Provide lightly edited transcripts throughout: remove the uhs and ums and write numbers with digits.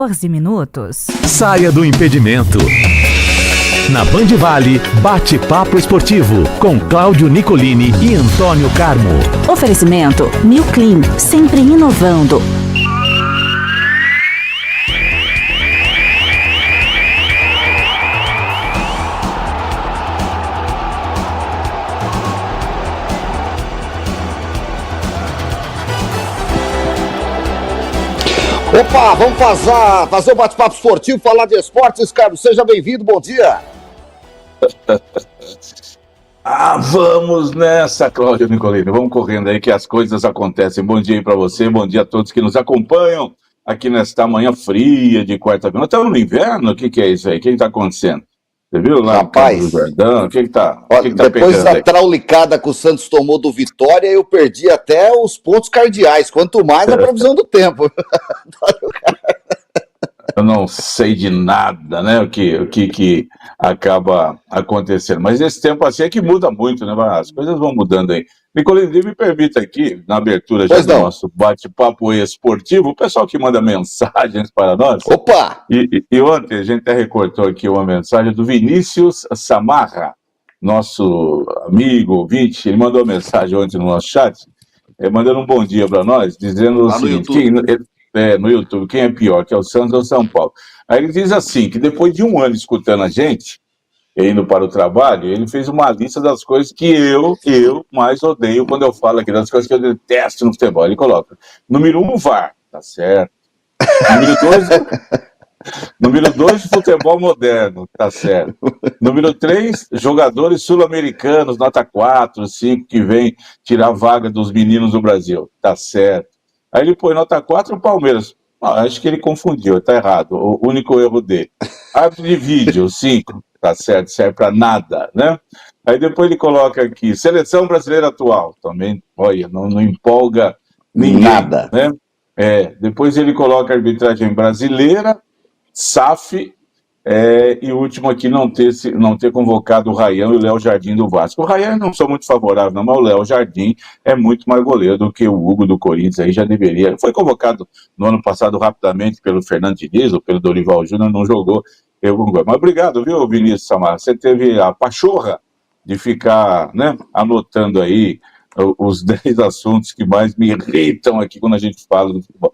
14 minutos. Saia do impedimento. Na Band Vale, bate-papo esportivo com Cláudio Nicolini e Antônio Carmo. Oferecimento New Clean, sempre inovando. Opa, vamos fazer um bate-papo esportivo, falar de esportes, Carlos. Seja bem-vindo, bom dia. Vamos nessa, Cláudio Nicolini. Vamos correndo aí que as coisas acontecem. Bom dia aí para você, bom dia a todos que nos acompanham aqui nesta manhã fria de quarta-feira. Nós estamos no inverno? O que é isso aí? O que está acontecendo? Você viu lá? Rapaz, do Jordão? O que está depois da traulicada que o Santos tomou do Vitória, eu perdi até os pontos cardeais, quanto mais a previsão do tempo. Eu não sei de nada, né, o que acaba acontecendo. Mas esse tempo assim é que muda muito, né? As coisas vão mudando aí. Nicolini, me permita aqui, na abertura já do nosso bate-papo esportivo, o pessoal que manda mensagens para nós. Opa! E ontem a gente até recortou aqui uma mensagem do Vinícius Samarra, nosso amigo, ouvinte. Ele mandou uma mensagem ontem no nosso chat, mandando um bom dia para nós, dizendo o seguinte... no YouTube, quem é pior, que é o Santos ou São Paulo? Aí ele diz assim, que depois de um ano escutando a gente, indo para o trabalho, ele fez uma lista das coisas que eu mais odeio quando eu falo aqui, das coisas que eu detesto no futebol. Ele coloca, número 1, VAR, tá certo. Número 2, futebol moderno, tá certo. Número 3, jogadores sul-americanos, nota 4, 5, que vem tirar a vaga dos meninos do Brasil, tá certo. Aí ele põe nota 4, o Palmeiras. Acho que ele confundiu, tá errado. O único erro dele. Árbitro de vídeo, 5. Tá certo, serve pra nada, né? Aí depois ele coloca aqui, seleção brasileira atual. Também, olha, não empolga ninguém. Nada. Né? Depois ele coloca arbitragem brasileira, SAF, e o último aqui, não ter convocado o Ryan e o Léo Jardim do Vasco. O Ryan não sou muito favorável, não, mas o Léo Jardim é muito mais goleiro do que o Hugo do Corinthians, aí já deveria. Foi convocado no ano passado rapidamente pelo Fernando Diniz, ou pelo Dorival Júnior, não jogou. Mas obrigado, viu, Vinícius Samar? Você teve a pachorra de ficar, né, anotando aí os 10 assuntos que mais me irritam aqui quando a gente fala do futebol.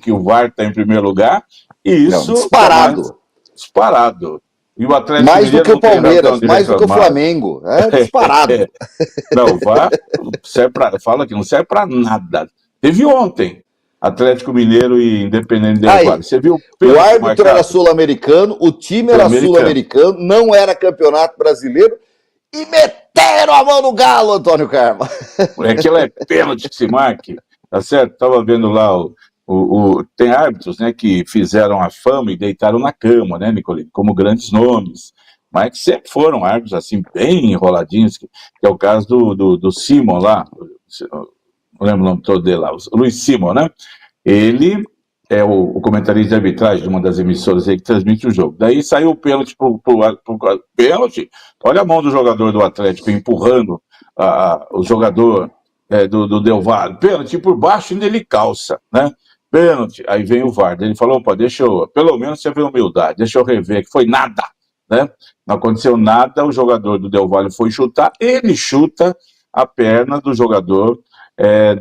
Que o VAR está em primeiro lugar. Isso, disparado. E o Atlético mais do que o Palmeiras, mais do que o Flamengo. Disparado. Não, o VAR fala que não serve para nada. Teve ontem, Atlético Mineiro e Independente Del Valle. Você viu o árbitro era sul-americano, o time era sul-americano, não era campeonato brasileiro e meteram a mão no galo, Antônio Carmo. Aquilo é pênalti que se marque, tá certo? Estava vendo lá tem árbitros, né, que fizeram a fama e deitaram na cama, né, Nicolini, como grandes nomes, mas que sempre foram árbitros, assim, bem enroladinhos, que é o caso do Simon lá, não lembro o nome todo dele lá, o Luiz Simon, né, ele é o comentarista de arbitragem de uma das emissoras aí que transmite o jogo. Daí saiu o pênalti pro pênalti, olha a mão do jogador do Atlético empurrando o jogador do Del Valle, pênalti por baixo ainda ele calça, né, pênalti, aí vem o VAR, ele falou, opa, pelo menos você vê humildade, deixa eu rever, que foi nada, né, não aconteceu nada, o jogador do Del Valle foi chutar, ele chuta a perna do jogador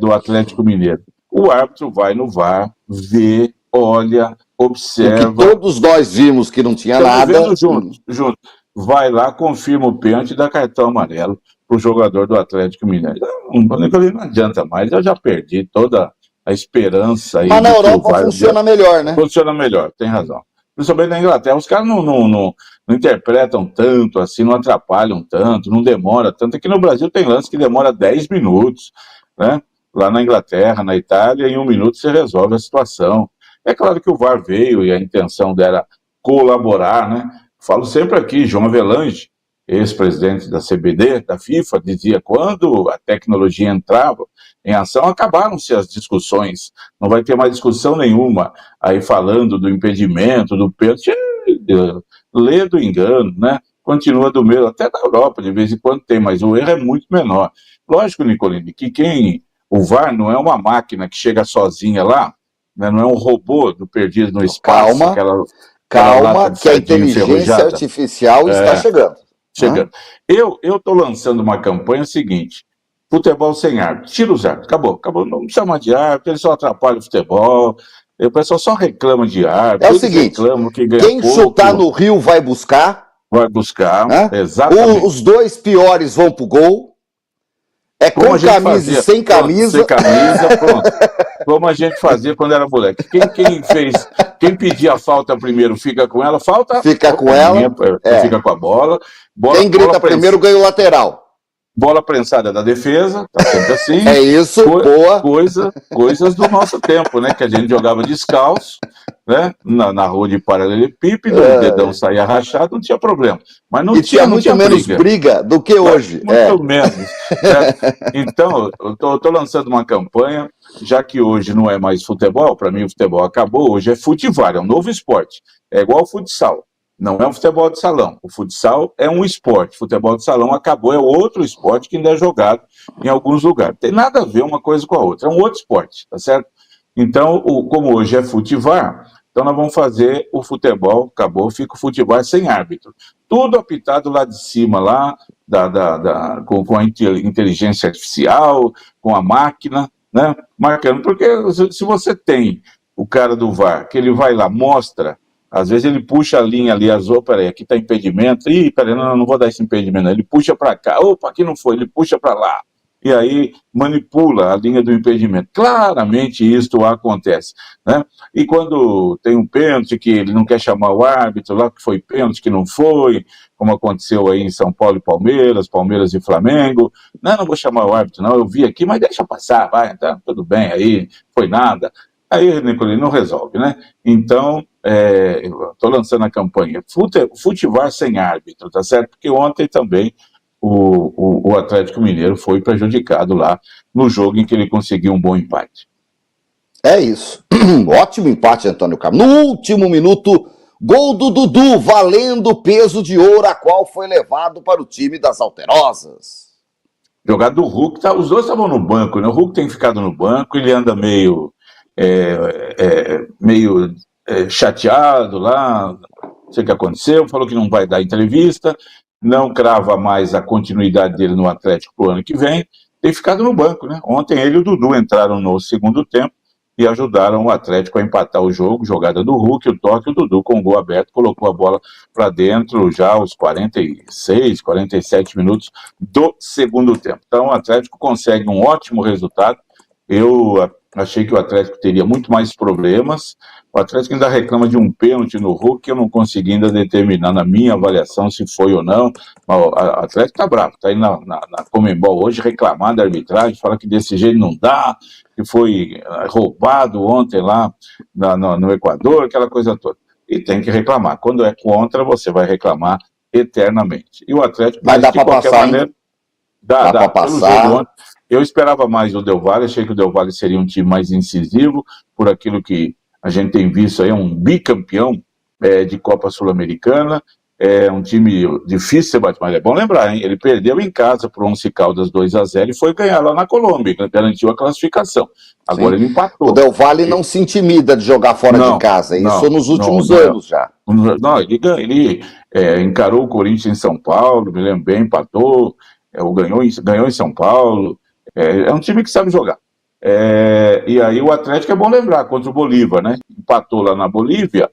do Atlético Mineiro. O árbitro vai no VAR, vê, olha, observa. O que todos nós vimos que não tinha nada. Vendo junto. Vai lá, confirma o pênalti e dá cartão amarelo pro jogador do Atlético Mineiro. Não adianta mais, eu já perdi toda a esperança. Mas na Europa funciona melhor, né? Funciona melhor, tem razão. Principalmente na Inglaterra, os caras não interpretam tanto, assim, não atrapalham tanto, não demora tanto. Aqui no Brasil tem lance que demora 10 minutos, né? Lá na Inglaterra, na Itália, em 1 minuto você resolve a situação. É claro que o VAR veio e a intenção dela colaborar, né? Falo sempre aqui, João Avelange, ex-presidente da CBD, da FIFA, dizia, quando a tecnologia entrava em ação, acabaram-se as discussões, não vai ter mais discussão nenhuma, aí falando do impedimento, do pênalti, lê do engano, né? Continua do mesmo, até na Europa de vez em quando tem, mas o erro é muito menor. Lógico, Nicolini, que o VAR não é uma máquina que chega sozinha lá né? Não é um robô do Perdido no Espaço. Calma, aquela calma, que a inteligência artificial está chegando. Chegando. Eu estou lançando uma campanha seguinte: futebol sem árbitro. Tira os árbitros. Acabou. Não precisa mais de árbitro, ele só atrapalha o futebol. O pessoal só reclama de árbitro. É o seguinte, quem chutar no Rio vai buscar. Vai buscar, exatamente. Os dois piores vão pro gol. É com camisa e sem camisa. Sem camisa, pronto. Como a gente fazia quando era moleque. Quem pedia a falta primeiro fica com ela, falta. Fica com ela. Fica com a bola. Quem grita primeiro ganha o lateral. Bola prensada da defesa, tá sempre assim. É isso, boa. Coisas do nosso tempo, né? Que a gente jogava descalço, né? Na rua de paralelepípedo, o dedão saía rachado, não tinha problema. Mas não tinha muito menos briga do que hoje. Muito menos. Então, eu tô lançando uma campanha, já que hoje não é mais futebol, para mim o futebol acabou, hoje é futebol, é um novo esporte. É igual ao futsal. Não é um futebol de salão. O futsal é um esporte. O futebol de salão acabou, é outro esporte que ainda é jogado em alguns lugares. Tem nada a ver uma coisa com a outra. É um outro esporte, tá certo? Então, como hoje é futebol, então nós vamos fazer o futebol, acabou, fica o futebol sem árbitro. Tudo apitado lá de cima, lá, com a inteligência artificial, com a máquina, né? Marcando. Porque se você tem o cara do VAR, que ele vai lá, mostra. Às vezes ele puxa a linha ali, peraí, aqui tá impedimento, peraí, não vou dar esse impedimento, ele puxa para cá, opa, aqui não foi, ele puxa para lá, e aí manipula a linha do impedimento. Claramente isso acontece, né? E quando tem um pênalti que ele não quer chamar o árbitro, lá que foi pênalti, que não foi, como aconteceu aí em São Paulo e Palmeiras e Flamengo, não vou chamar o árbitro não, eu vi aqui, mas deixa passar, vai, tá, tudo bem, aí foi nada. Aí, Nicolini, não resolve, né? Então, estou lançando a campanha futebol sem árbitro, tá certo? Porque ontem também o Atlético Mineiro foi prejudicado lá no jogo em que ele conseguiu um bom empate. É isso. Ótimo empate, Antônio Carlos. No último minuto, gol do Dudu, valendo o peso de ouro, a qual foi levado para o time das Alterosas. Jogada do Hulk, os dois estavam no banco, né? O Hulk tem ficado no banco, ele anda meio chateado lá, não sei o que aconteceu, falou que não vai dar entrevista, não crava mais a continuidade dele no Atlético pro ano que vem, tem ficado no banco, né? Ontem ele e o Dudu entraram no segundo tempo e ajudaram o Atlético a empatar o jogo, jogada do Hulk, o toque, o Dudu com o gol aberto, colocou a bola para dentro já aos 46, 47 minutos do segundo tempo. Então o Atlético consegue um ótimo resultado. Eu achei que o Atlético teria muito mais problemas. O Atlético ainda reclama de um pênalti no Hulk, que eu não consegui ainda determinar na minha avaliação se foi ou não. Mas o Atlético tá bravo, tá aí na Conmebol hoje reclamando da arbitragem, fala que desse jeito não dá, que foi roubado ontem lá no Equador, aquela coisa toda. E tem que reclamar. Quando é contra, você vai reclamar eternamente. E o Atlético, mas dá para passar, maneira, dá para passar. Eu esperava mais do Del Valle, achei que o Del Valle seria um time mais incisivo, por aquilo que a gente tem visto aí, um bicampeão de Copa Sul-Americana, é um time difícil de ser batido, mas é bom lembrar, hein? Ele perdeu em casa por 11 Caldas 2-0 e foi ganhar lá na Colômbia, garantiu a classificação. Agora ele empatou. O Del Valle não se intimida de jogar fora de casa, isso nos últimos anos já. Não, ele encarou o Corinthians em São Paulo, me lembro bem, empatou, ganhou em São Paulo. É um time que sabe jogar. E aí o Atlético é bom lembrar, contra o Bolívar, né? Empatou lá na Bolívia,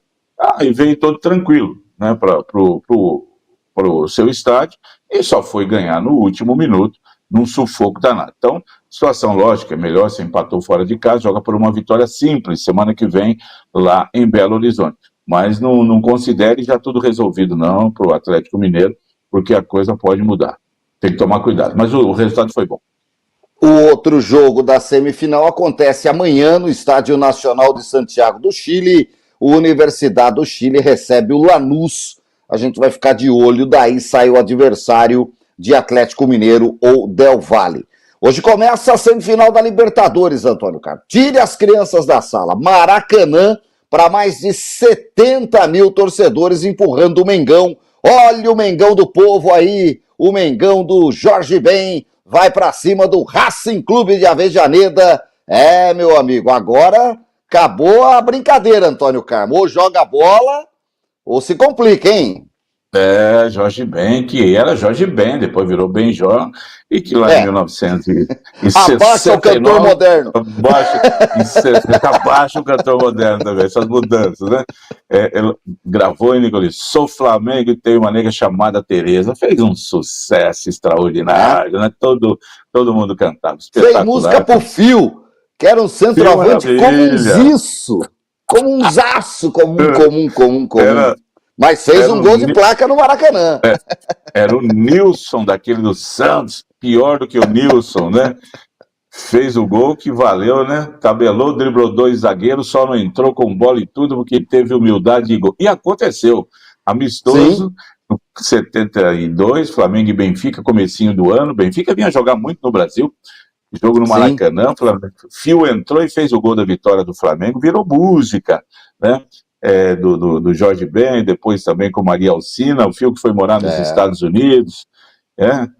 e veio todo tranquilo, né? Pro seu estádio, e só foi ganhar no último minuto, num sufoco danado. Então, situação lógica, é melhor, se empatou fora de casa, joga por uma vitória simples, semana que vem, lá em Belo Horizonte. Mas não considere já tudo resolvido, não, pro Atlético Mineiro, porque a coisa pode mudar. Tem que tomar cuidado. Mas o resultado foi bom. O outro jogo da semifinal acontece amanhã no Estádio Nacional de Santiago do Chile. O Universidade do Chile recebe o Lanús. A gente vai ficar de olho, daí sai o adversário de Atlético Mineiro ou Del Valle. Hoje começa a semifinal da Libertadores, Antônio Carlos. Tire as crianças da sala. Maracanã, para mais de 70 mil torcedores empurrando o Mengão. Olha o Mengão do povo aí, o Mengão do Jorge Ben. Vai para cima do Racing Clube de Avejaneda. Meu amigo, agora acabou a brincadeira, Antônio Carmo. Ou joga a bola, ou se complica, hein? Jorge Ben, que era Jorge Ben, depois virou Benjor, e que lá em Abaixa o cantor 1969, moderno. abaixa o cantor moderno também, essas mudanças, né? Ele gravou, Nicolini, Sou Flamengo e tem uma nega chamada Tereza, fez um sucesso extraordinário, né? Todo mundo cantava, Fez música pro Fio, que era um centroavante comunzaço, comum. Mas fez um gol de placa no Maracanã. Era o Nilson, daquele do Santos, pior do que o Nilson, né? Fez o gol que valeu, né? Tabelou, driblou 2 zagueiros, só não entrou com bola e tudo porque teve humildade de gol. E aconteceu. Amistoso, no 72, Flamengo e Benfica, comecinho do ano. Benfica vinha jogar muito no Brasil. Jogo no Maracanã. Fio entrou e fez o gol da vitória do Flamengo. Virou música, né? Do Jorge Ben, depois também com Maria Alcina, o Fio que foi morar nos Estados Unidos,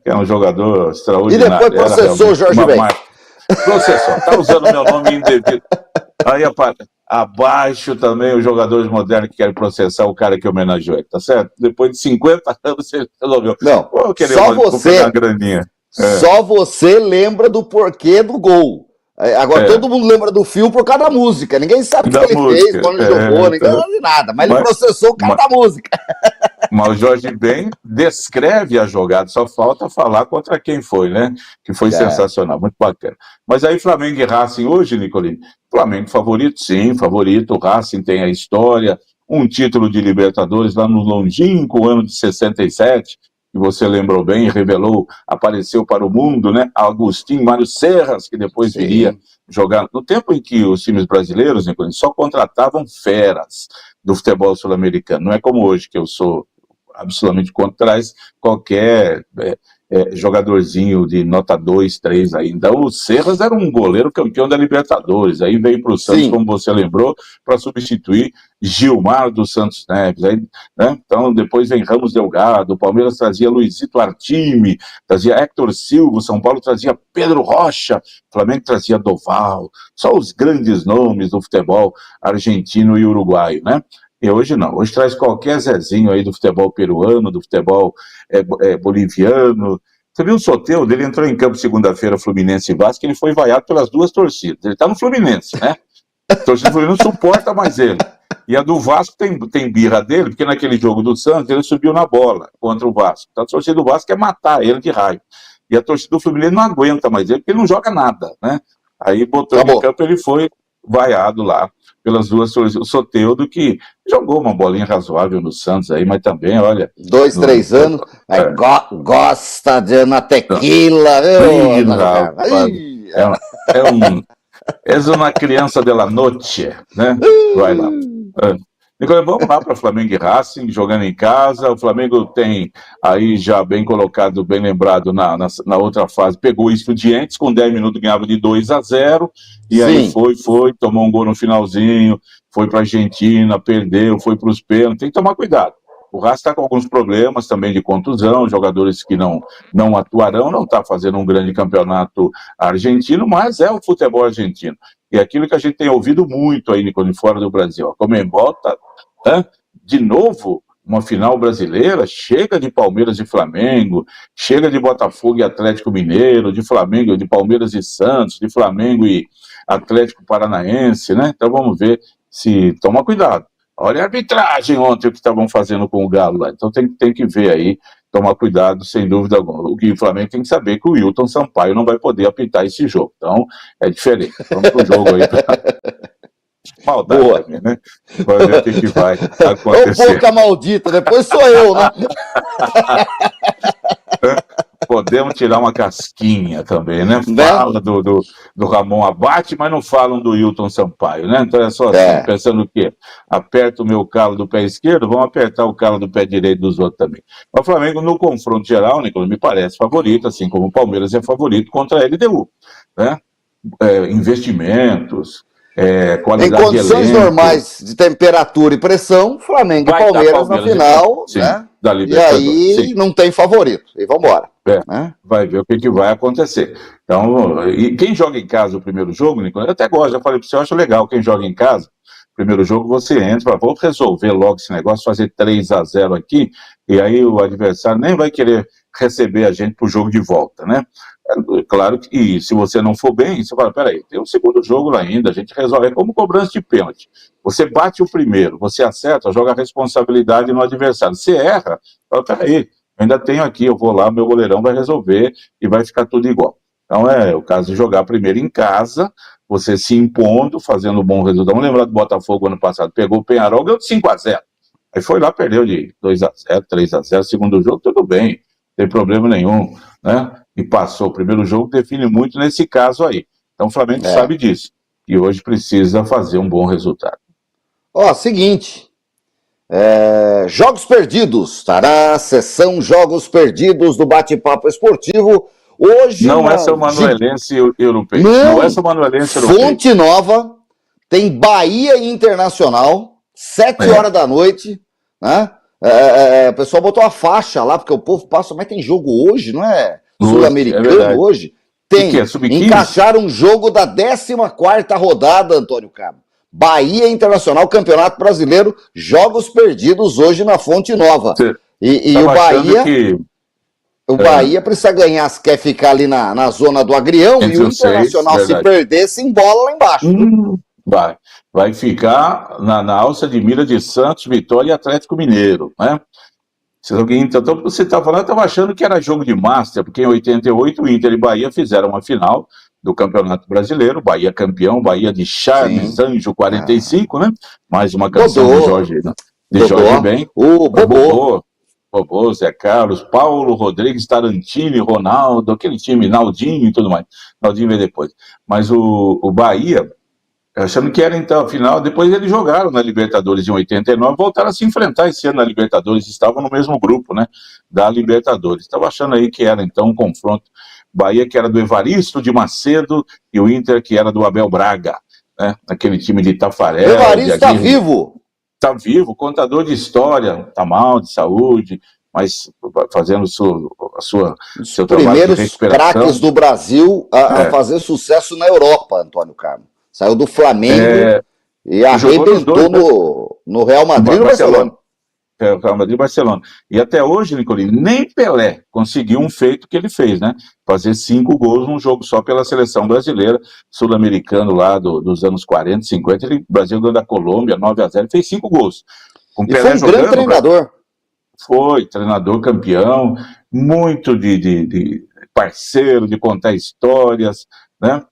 que é um jogador extraordinário. E depois processou o Jorge Ben. Processou, tá usando meu nome indevido. Aí abaixo também os jogadores modernos que querem processar o cara que homenageou ele, tá certo? Depois de 50 anos ele resolveu. Não, pegar uma graninha. Só você lembra do porquê do gol. Agora todo mundo lembra do Fio por causa da música. Ninguém sabe o que ele fez, quando ele jogou, ninguém sabe de nada. Mas ele processou o cara da música. Mas o Jorge Ben descreve a jogada, só falta falar contra quem foi, né? Que foi sensacional, muito bacana. Mas aí Flamengo e Racing hoje, Nicolini, Flamengo favorito, sim, favorito. O Racing tem a história, um título de Libertadores lá no longínquo ano de 67, que você lembrou bem, revelou, apareceu para o mundo, né? Agostinho Mário Serras, que depois viria jogar. No tempo em que os times brasileiros, Nicolini, só contratavam feras do futebol sul-americano. Não é como hoje, que eu sou absolutamente contra, traz qualquer jogadorzinho de nota 2, 3 ainda. O Serras era um goleiro campeão da Libertadores, aí veio para o Santos, como você lembrou, para substituir Gilmar dos Santos Neves, aí, né? Então depois vem Ramos Delgado, o Palmeiras trazia Luizito Artime, trazia Héctor Silva, o São Paulo trazia Pedro Rocha, o Flamengo trazia Doval, só os grandes nomes do futebol argentino e uruguaio, né? E hoje não, hoje traz qualquer Zezinho aí do futebol peruano, do futebol boliviano. Você viu o Soteldo? Ele entrou em campo segunda-feira, Fluminense e Vasco, ele foi vaiado pelas duas torcidas. Ele tá no Fluminense, né? A torcida do Fluminense não suporta mais ele. E a do Vasco tem birra dele, porque naquele jogo do Santos ele subiu na bola contra o Vasco. Então a torcida do Vasco quer matar ele de raiva. E a torcida do Fluminense não aguenta mais ele, porque ele não joga nada, né? Aí botou ele em campo, ele foi vaiado lá pelas duas torcidas. O Soteldo, que jogou uma bolinha razoável no Santos aí, mas também, olha... 2, 3 anos, gosta de uma tequila, És uma criança della noite, né? Vai lá. Nicolás, vamos lá para Flamengo e Racing, jogando em casa. O Flamengo tem aí já bem colocado, bem lembrado na outra fase, pegou o Estudiantes, com 10 minutos ganhava de 2-0, e aí foi, tomou um gol no finalzinho, foi para a Argentina, perdeu, foi para os pênaltis, tem que tomar cuidado. O Racing está com alguns problemas também de contusão, jogadores que não atuarão, não está fazendo um grande campeonato argentino, mas é o futebol argentino. E aquilo que a gente tem ouvido muito aí, Nicolini, fora do Brasil. A Conmebol tá, de novo, uma final brasileira, chega de Palmeiras e Flamengo, chega de Botafogo e Atlético Mineiro, de Flamengo, de Palmeiras e Santos, de Flamengo e Atlético Paranaense, né? Então vamos ver se toma cuidado. Olha a arbitragem ontem, o que estavam fazendo com o Galo lá. Então tem que ver aí, tomar cuidado, sem dúvida alguma. O que o Flamengo tem que saber que o Wilton Sampaio não vai poder apitar esse jogo. Então é diferente. Vamos pro jogo aí. Maldade também, né? Vai ver o que vai acontecer. Ô, boca maldita, depois sou eu, né? Podemos tirar uma casquinha também, né? Fala do Ramon Abate, mas não falam do Wilton Sampaio, né? Então é só assim, pensando o quê? Aperta o meu calo do pé esquerdo, vamos apertar o calo do pé direito dos outros também. O Flamengo, no confronto geral, Nicolas, me parece favorito, assim como o Palmeiras é favorito contra a LDU, né? Investimentos, Em qualidade de condições elenco. normais de temperatura e pressão, Flamengo e Vai dar Palmeiras na Palmeiras final, sim, né? da E Libertadores. aí Sim. não tem favorito. E vambora. Né? Vai ver o que vai acontecer. Então, e quem joga em casa o primeiro jogo, Nicolas, eu até gosto, já falei para você, eu acho legal quem joga em casa. Primeiro jogo você entra, fala, vou resolver logo esse negócio, fazer 3-0 aqui, e aí o adversário nem vai querer receber a gente pro jogo de volta, né? Claro que, e se você não for bem, você fala, peraí, tem um segundo jogo lá ainda, a gente resolve, é como cobrança de pênalti. Você bate o primeiro, você acerta, joga a responsabilidade no adversário. Você erra, fala, peraí, ainda tenho aqui, eu vou lá, meu goleirão vai resolver e vai ficar tudo igual. Então é o caso de jogar primeiro em casa, você se impondo, fazendo um bom resultado. Vamos lembrar do Botafogo ano passado, pegou o Peñarol, ganhou de 5-0. Aí foi lá, perdeu de 2-0, 3-0, segundo jogo, tudo bem, não tem problema nenhum, né? E passou o primeiro jogo, define muito nesse caso aí. Então o Flamengo sabe disso, e hoje precisa fazer um bom resultado. Seguinte, jogos perdidos, tará, sessão jogos perdidos do bate-papo esportivo. Hoje não é São Manuelense europeu. Não é São Manuelense europeu. Fonte Nova, tem Bahia Internacional, 7 horas da noite, né? O pessoal botou a faixa lá, porque o povo passa, mas tem jogo hoje, não é? Sul-Americano hoje? Tem. Que é? Sub-15? Encaixaram um jogo da 14ª rodada, Antônio Cabo. Bahia Internacional, Campeonato Brasileiro, jogos perdidos hoje na Fonte Nova. E o Bahia... O Bahia precisa ganhar, se quer ficar ali na zona do Agrião, e o Internacional, se perder, se embola lá embaixo. Vai ficar na alça de mira de Santos, Vitória e Atlético Mineiro, né? Então, você estava falando, eu estava achando que era jogo de Master, porque em 88 o Inter e Bahia fizeram uma final do Campeonato Brasileiro, Bahia campeão, Bahia de Charles Anjo 45, né? Mais uma canção do Jorge, né? De Jorge Ben. O Bobô, Zé Carlos, Paulo, Rodrigues, Tarantini, Ronaldo, aquele time, Naldinho e tudo mais. Naldinho veio depois. Mas o Bahia, achando que era então a final, depois eles jogaram na Libertadores em 89, voltaram a se enfrentar esse ano na Libertadores, estavam no mesmo grupo, né, da Libertadores. Estava achando aí que era então um confronto. Bahia que era do Evaristo de Macedo e o Inter que era do Abel Braga, né, aquele time de Tafarel. O Evaristo está vivo. Está vivo, contador de história, está mal, de saúde, mas fazendo seu trabalho de recuperação. Os primeiros craques do Brasil a fazer sucesso na Europa, Antônio Carlos. Saiu do Flamengo e arrebentou no Real Madrid e no Barcelona. Real Madrid e Barcelona. E até hoje, Nicolini, nem Pelé conseguiu um feito que ele fez, né? Fazer 5 gols num jogo só pela seleção brasileira, sul-americano lá dos anos 40, 50. O Brasil ganhou da Colômbia, 9-0, fez 5 gols. Com Pelé foi um grande treinador. Foi, treinador campeão, muito de parceiro, de contar histórias, né?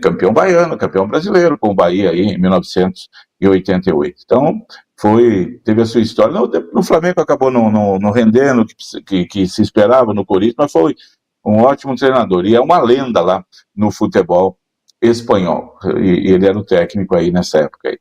Campeão baiano, campeão brasileiro, com o Bahia aí em 1988. Então, teve a sua história. No Flamengo acabou não rendendo o que se esperava, no Corinthians, mas foi um ótimo treinador. E é uma lenda lá no futebol espanhol. E ele era o técnico aí nessa época aí.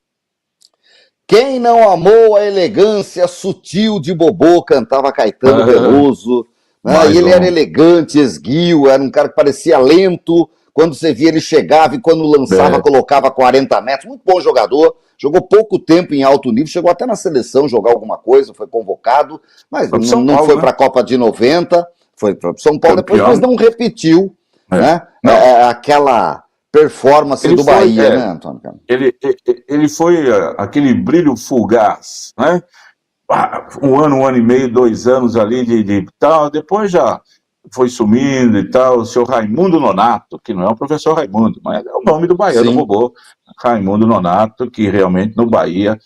Quem não amou a elegância sutil de Bobô, cantava Caetano Veloso. Né? E ele era elegante, esguio, era um cara que parecia lento. Quando você via, ele chegava e quando lançava, colocava 40 metros. Muito bom jogador. Jogou pouco tempo em alto nível. Chegou até na seleção jogar alguma coisa. Foi convocado. Mas não foi para a Copa de 90. Foi para São Paulo depois, mas não repetiu né? Aquela performance do Bahia, né, Antônio? Ele foi aquele brilho fugaz, né? Um ano e meio, 2 anos ali de tal. Depois já foi sumindo e tal, o senhor Raimundo Nonato, que não é o professor Raimundo, mas é o nome do baiano, Bobô, Raimundo Nonato, que realmente no Bahia,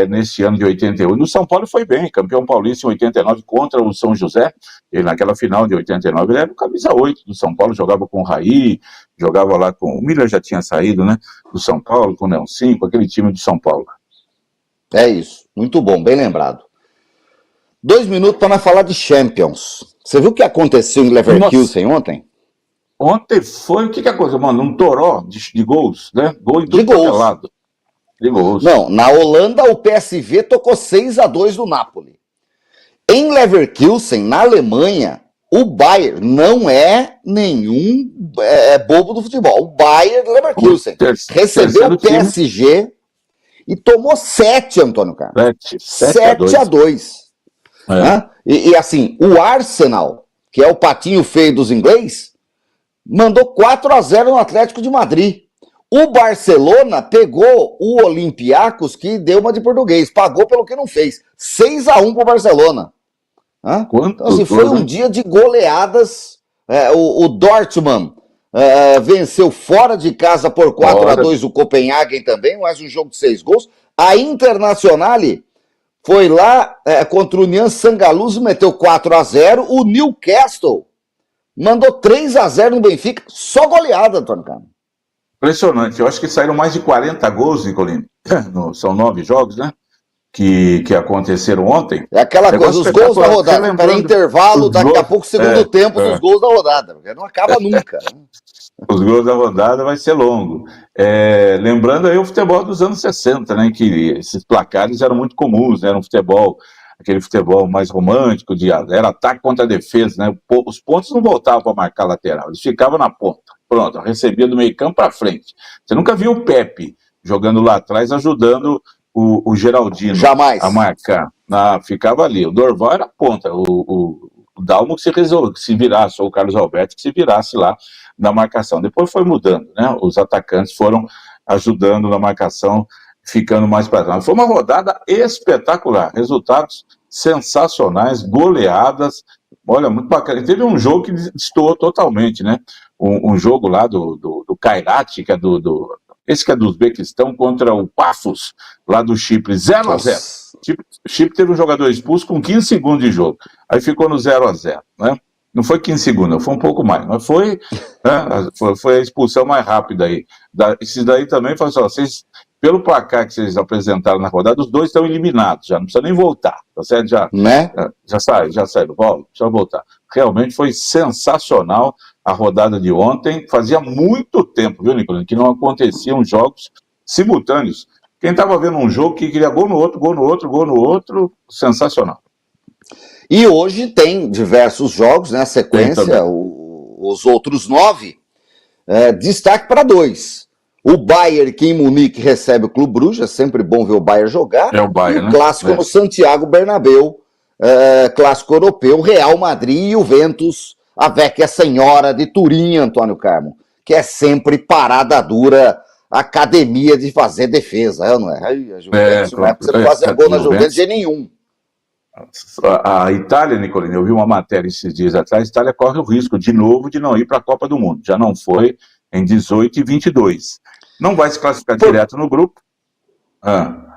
nesse ano de 88, no São Paulo foi bem, campeão paulista em 89 contra o São José, e naquela final de 89 ele era o camisa 8 do São Paulo, jogava com o Raí, jogava lá com, o Miller já tinha saído, né, do São Paulo, com o Nelson, com aquele time do São Paulo. É isso, muito bom, bem lembrado. 2 minutos para nós falar de Champions. Você viu o que aconteceu em Leverkusen ontem? Ontem foi, o que aconteceu, mano? Um toró de gols, né? Gol em tudo quanto é lado. De gols. Não, na Holanda o PSV tocou 6-2 do Napoli. Em Leverkusen, na Alemanha, O Bayer não é nenhum bobo do futebol. O Bayer Leverkusen recebeu o PSG e tomou 7, Antônio Carlos. 7-2. E assim, o Arsenal, que é o patinho feio dos ingleses, mandou 4-0 no Atlético de Madrid. O Barcelona pegou o Olympiacos, que deu uma de português, pagou pelo que não fez. 6-1 pro Barcelona. Então, assim, foi um dia de goleadas. O Dortmund venceu fora de casa por 4-2 o Copenhagen também, mais um jogo de 6 gols. A Internazionale foi lá contra o União Sangaluz, meteu 4-0. O Newcastle mandou 3-0 no Benfica, só goleada, Antônio Carlos. Impressionante. Eu acho que saíram mais de 40 gols, Nicolini. São 9 jogos, né? Que aconteceram ontem. É aquela coisa, os gols da rodada. Para intervalo, daqui a pouco, segundo tempo, os gols da rodada. Porque não acaba nunca. Os gols da rodada vai ser longo. Lembrando aí o futebol dos anos 60, né? Que esses placares eram muito comuns, né? Era um futebol, aquele futebol mais romântico, era ataque contra a defesa, né? Os pontos não voltavam para marcar lateral, eles ficavam na ponta. Pronto, recebia do meio campo para frente. Você nunca viu o Pepe jogando lá atrás, ajudando o Geraldino a marcar. Ficava ali. O Dorval era a ponta. O Dalmo que se virasse, ou o Carlos Alberto que se virasse lá na marcação. Depois foi mudando, né? Os atacantes foram ajudando na marcação, ficando mais para trás. Foi uma rodada espetacular. Resultados sensacionais, goleadas. Olha, muito bacana. E teve um jogo que destoou totalmente, né? Um jogo lá do Kairat, que é esse que é do Uzbequistão, contra o Pafos, lá do Chipre, 0-0. Chipre teve um jogador expulso com 15 segundos de jogo. Aí ficou no 0-0, né? Não foi 15 segundos, foi um pouco mais, mas foi a expulsão mais rápida aí. Esses daí também, vocês, pelo placar que vocês apresentaram na rodada, os dois estão eliminados, já não precisa nem voltar, tá certo? Já sai do bolo, precisa voltar. Realmente foi sensacional a rodada de ontem, fazia muito tempo, viu, Nicolino, que não aconteciam jogos simultâneos. Quem estava vendo um jogo que queria gol no outro, sensacional. E hoje tem diversos jogos, né, sequência, os outros 9, destaque para 2. O Bayern, que em Munique recebe o Clube Bruges, é sempre bom ver o Bayern jogar. É o Bayern, e o clássico no Santiago Bernabéu, clássico europeu, Real Madrid e Juventus, a Vecchia Senhora de Turim, Antônio Carmo, que é sempre parada dura, academia de fazer defesa, não é? A Juventus não é porque você não fazer gol na Juventus de nenhum. A Itália, Nicolino, eu vi uma matéria esses dias atrás, a Itália corre o risco de novo de não ir para a Copa do Mundo. Já não foi em 18 e 22. Não vai se classificar direto no grupo.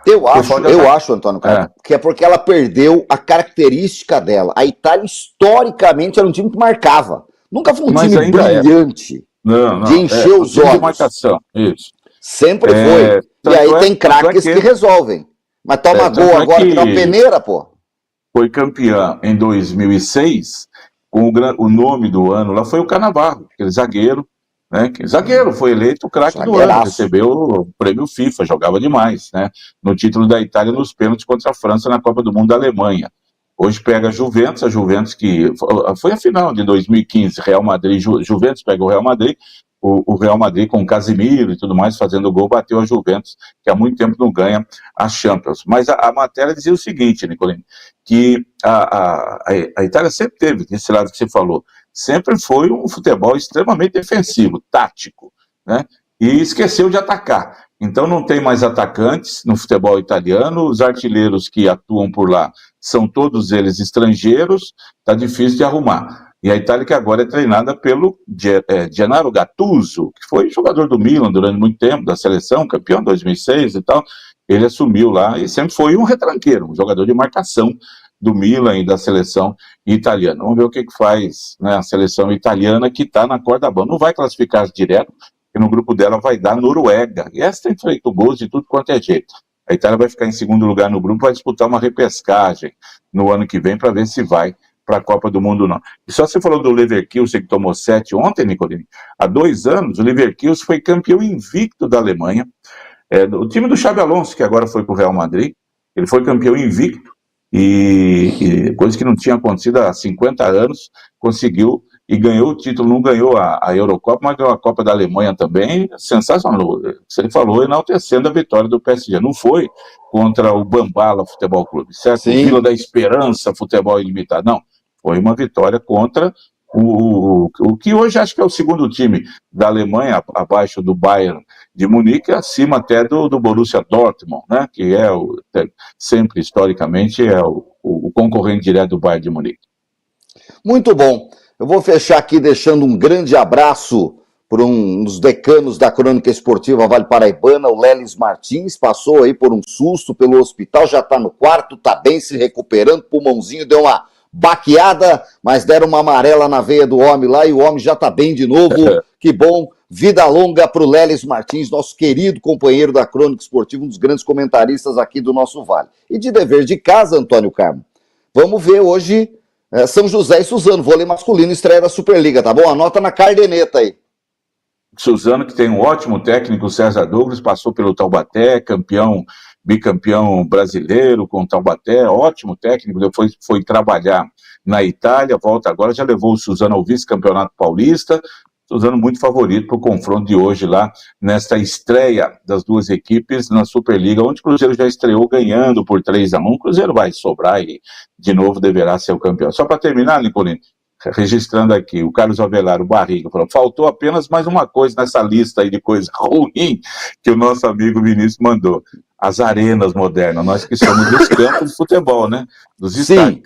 Eu acho, Antônio Carlos, que é porque ela perdeu a característica dela. A Itália, historicamente, era um time que marcava. Nunca foi um time brilhante de encher os olhos. De marcação, isso. Sempre foi. E aí tem craques que resolvem. Mas toma gol agora que dá uma peneira, pô. Foi campeã em 2006, com o nome do ano lá foi o Cannavaro, aquele zagueiro, né? Zagueiro, foi eleito o craque do ano, recebeu o prêmio FIFA, jogava demais, né? No título da Itália nos pênaltis contra a França na Copa do Mundo da Alemanha. Hoje pega a Juventus que foi a final de 2015, Real Madrid, Juventus pega o Real Madrid, o Real Madrid com o Casemiro e tudo mais, fazendo gol, bateu a Juventus, que há muito tempo não ganha a Champions. Mas a matéria dizia o seguinte, Nicolino, que a Itália sempre teve, esse lado que você falou, sempre foi um futebol extremamente defensivo, tático, né? E esqueceu de atacar. Então não tem mais atacantes no futebol italiano, os artilheiros que atuam por lá são todos eles estrangeiros, tá difícil de arrumar. E a Itália que agora é treinada pelo Gennaro Gattuso, que foi jogador do Milan durante muito tempo, da seleção, campeão em 2006 e tal. Ele assumiu lá e sempre foi um retranqueiro, um jogador de marcação do Milan e da seleção italiana. Vamos ver o que faz, né, a seleção italiana que está na corda bamba. Não vai classificar direto, porque no grupo dela vai dar Noruega. E essa tem feito gols de tudo quanto é jeito. A Itália vai ficar em segundo lugar no grupo, vai disputar uma repescagem no ano que vem para ver se vai para a Copa do Mundo, não. E só você falou do Leverkusen, que tomou 7 ontem, Nicolini. Há 2 anos, o Leverkusen foi campeão invicto da Alemanha. O time do Xabi Alonso, que agora foi para o Real Madrid, ele foi campeão invicto, e coisa que não tinha acontecido há 50 anos, conseguiu e ganhou o título. Não ganhou a Eurocopa, mas ganhou a Copa da Alemanha também. Sensacional. Você falou, enaltecendo a vitória do PSG. Não foi contra o Bambala Futebol Clube, certo? Sim. O Vila da Esperança Futebol Ilimitado. Não, foi uma vitória contra o que hoje acho que é o segundo time da Alemanha, abaixo do Bayern de Munique, acima até do Borussia Dortmund, né? Que é sempre, historicamente, é o concorrente direto do Bayern de Munique. Muito bom. Eu vou fechar aqui deixando um grande abraço para um dos decanos da Crônica Esportiva Vale Paraibana, o Lelis Martins, passou aí por um susto pelo hospital, já está no quarto, está bem, se recuperando, pulmãozinho deu uma baqueada, mas deram uma amarela na veia do homem lá e o homem já está bem de novo. Que bom, vida longa para o Lelis Martins, nosso querido companheiro da Crônica Esportiva, um dos grandes comentaristas aqui do nosso Vale. E de dever de casa, Antônio Carmo, vamos ver hoje São José e Suzano, vôlei masculino, estreia da Superliga, tá bom? Anota na cardeneta aí. Suzano, que tem um ótimo técnico, César Douglas, passou pelo Taubaté, bicampeão brasileiro com o Taubaté, ótimo técnico, depois foi trabalhar na Itália, volta agora, já levou o Suzano ao vice-campeonato paulista. Suzano muito favorito para o confronto de hoje lá, nesta estreia das duas equipes na Superliga, onde o Cruzeiro já estreou ganhando por 3-1. O Cruzeiro vai sobrar e de novo deverá ser o campeão. Só para terminar, Nicolino, registrando aqui, o Carlos Avelar, o Barriga, falou, faltou apenas mais uma coisa nessa lista aí de coisa ruim que o nosso amigo Vinícius mandou. As arenas modernas, nós que somos dos campos de futebol, né? Dos estádios.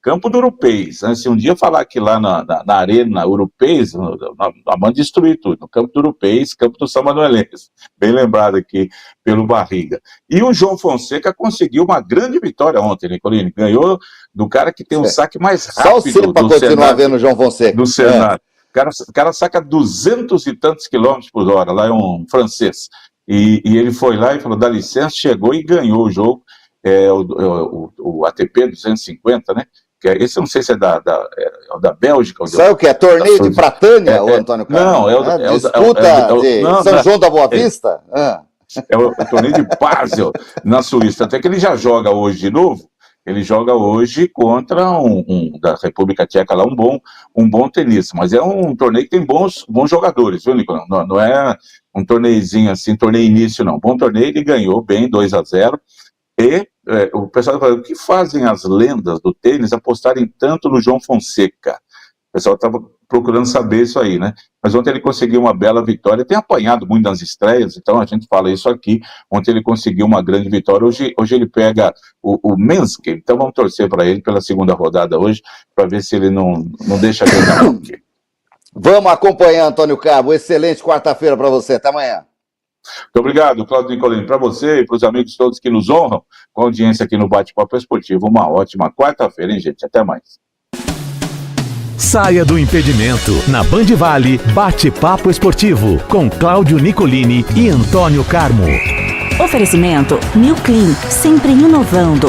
Campo do Urupês. Né? Se um dia falar que lá na arena Urupês, a mão destruir tudo. No campo do Urupês, campo do São Manuelense. Bem lembrado aqui pelo Barriga. E o João Fonseca conseguiu uma grande vitória ontem, Nicolini. Ganhou do cara que tem um saque mais rápido. Só você para continuar vendo o João Fonseca. Do Senado. O cara saca 200 e tantos quilômetros por hora. Lá é um francês. E ele foi lá e falou, dá licença, chegou e ganhou o jogo, o ATP 250, né? Esse eu não sei se é da Bélgica. Sabe o que? É torneio de Pratânia, o Antônio Carlos? Não, disputa de São João da Boa Vista? É o torneio de Basel, na Suíça. Até que ele já joga hoje de novo. Ele joga hoje contra da República Tcheca lá, um bom tenista. Mas é um torneio que tem bons jogadores, viu, Nicolás? Não é um torneiozinho assim, torneio início, não. Bom torneio, ele ganhou bem, 2-0. E o pessoal fala, o que fazem as lendas do tênis apostarem tanto no João Fonseca? O pessoal estava procurando saber isso aí, né? Mas ontem ele conseguiu uma bela vitória, tem apanhado muito nas estreias, então a gente fala isso aqui. Ontem ele conseguiu uma grande vitória, hoje ele pega o Minsk, então vamos torcer para ele pela segunda rodada hoje, para ver se ele não deixa ganhar aqui. Vamos acompanhar, Antônio Carmo. Excelente quarta-feira para você. Até amanhã. Muito obrigado, Cláudio Nicolini, para você e para os amigos todos que nos honram com a audiência aqui no Bate-Papo Esportivo. Uma ótima quarta-feira, hein, gente? Até mais. Saia do impedimento. Na Band Vale, Bate-Papo Esportivo, com Cláudio Nicolini e Antônio Carmo. Oferecimento New Clean, sempre inovando.